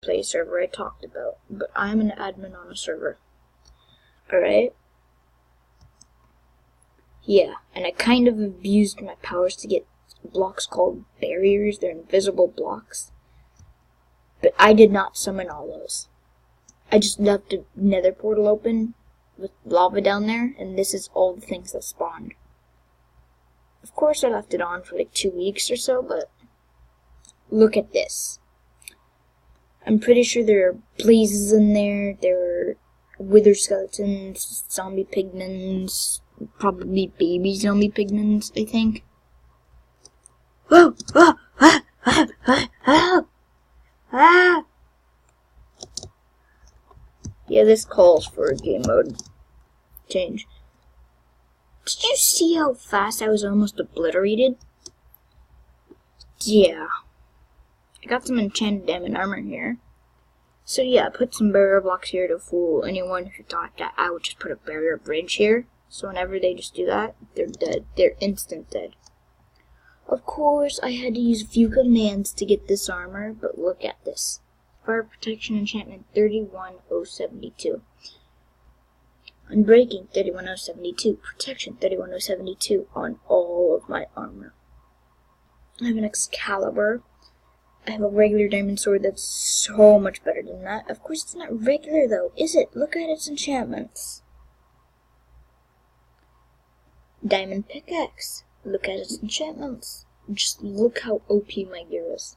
play server I talked about, but I'm an admin on a server. Alright? Yeah, and I kind of abused my powers to get blocks called barriers. They're invisible blocks. But I did not summon all those. I just left a nether portal open with lava down there, and this is all the things that spawned. Of course, I left it on for like 2 weeks or so, but look at this. I'm pretty sure there are blazes in there, there are wither skeletons, zombie pigments, probably baby zombie pigments, I think. Whoa! Ah! Ah! Ah! Ah! Ah! Ah! Yeah, this calls for a game mode change. Did you see how fast I was almost obliterated? Yeah. I got some enchanted diamond armor here. So yeah, I put some barrier blocks here to fool anyone who thought that I would just put a barrier bridge here. So whenever they just do that, they're dead. They're instant dead. Of course, I had to use a few commands to get this armor, but look at this. Fire protection enchantment 31072. Unbreaking 31072. Protection 31072 on all of my armor. I have an Excalibur. I have a regular diamond sword that's so much better than that. Of course, it's not regular though, is it? Look at its enchantments. Diamond pickaxe. Look at its enchantments. Just look how OP my gear is.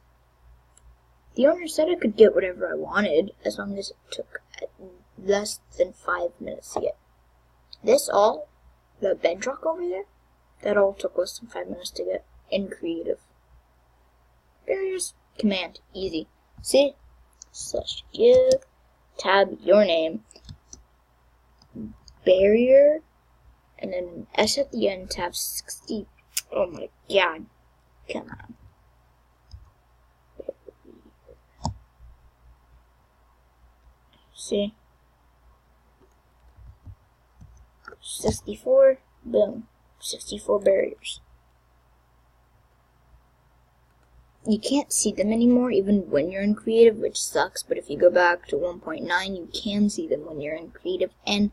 The owner said I could get whatever I wanted, as long as it took less than 5 minutes to get. This all, the bedrock over there, that all took less than 5 minutes to get in creative. Barriers, command, easy. See? Slash give, tab your name, barrier, and then an S at the end, tab 60. Oh my god. Come on. See? 64, boom. 64 barriers. You can't see them anymore even when you're in creative, which sucks, but if you go back to 1.9, you can see them when you're in creative, and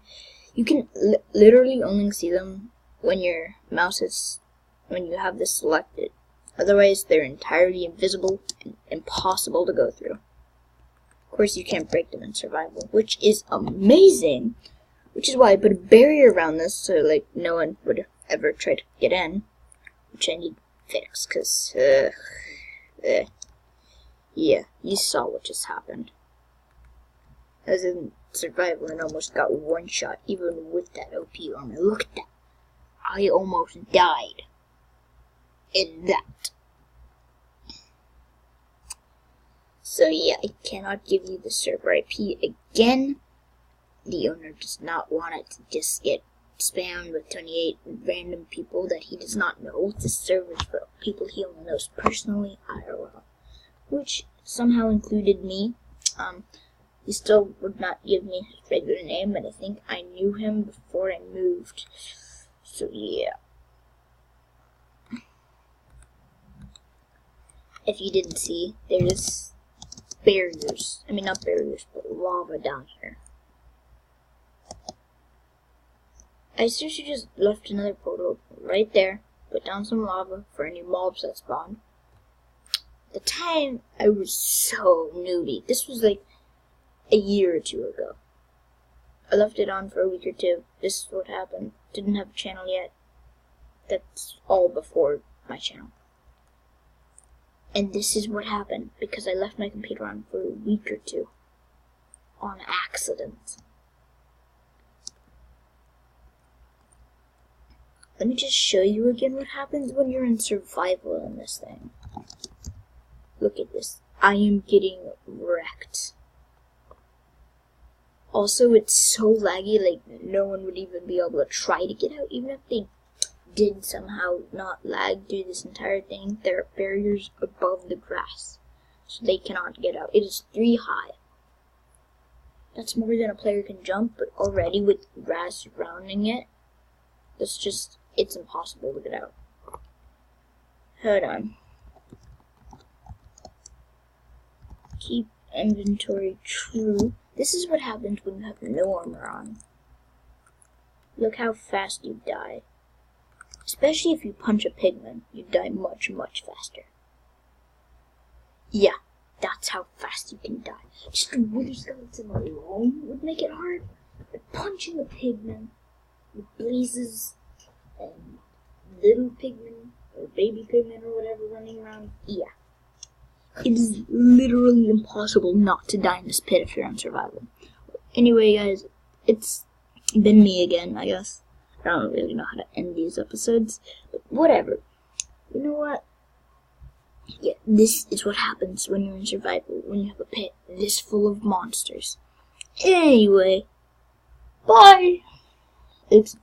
you can literally only see them when your mouse is, when you have this selected. Otherwise, they're entirely invisible and impossible to go through. Of course, you can't break them in survival, which is amazing, which is why I put a barrier around this so, like, no one would ever try to get in, which I need fixed, because, yeah, you saw what just happened. I was in survival and almost got one shot, even with that OP armor. Look at that. I almost died in that. So yeah, I cannot give you the server IP again. The owner does not want it to just get spammed with 28 random people that he does not know. This server is for people he only knows personally, IRL, which somehow included me. He still would not give me his regular name, but I think I knew him before I moved. So yeah. If you didn't see, there's barriers. I mean, not barriers, but lava down here. I seriously just left another portal right there, put down some lava for any mobs that spawn. The time I was so newbie. This was like a year or two ago. I left it on for a week or two. This is what happened. Didn't have a channel yet. That's all before my channel. And this is what happened because I left my computer on for a week or two. On accident. Let me just show you again what happens when you're in survival in this thing. Look at this. I am getting wrecked. Also, it's so laggy, like, no one would even be able to try to get out. Even if they did somehow not lag through this entire thing, there are barriers above the grass, so they cannot get out. It is 3 high. That's more than a player can jump, but already with grass surrounding it, it's impossible to get out. Hold on. Keep inventory true. This is what happens when you have no armor on. Look how fast you die. Especially if you punch a pigman, you die much, much faster. Yeah, that's how fast you can die. Just a wither skeleton alone would make it hard. But punching a pigman with blazes and little pigmen or baby pigmen or whatever running around, yeah. It is literally impossible not to die in this pit if you're on survival. Anyway, guys, it's been me again, I guess. I don't really know how to end these episodes, but whatever. You know what? Yeah, this is what happens when you're in survival, when you have a pit this full of monsters. Anyway, bye! Oops.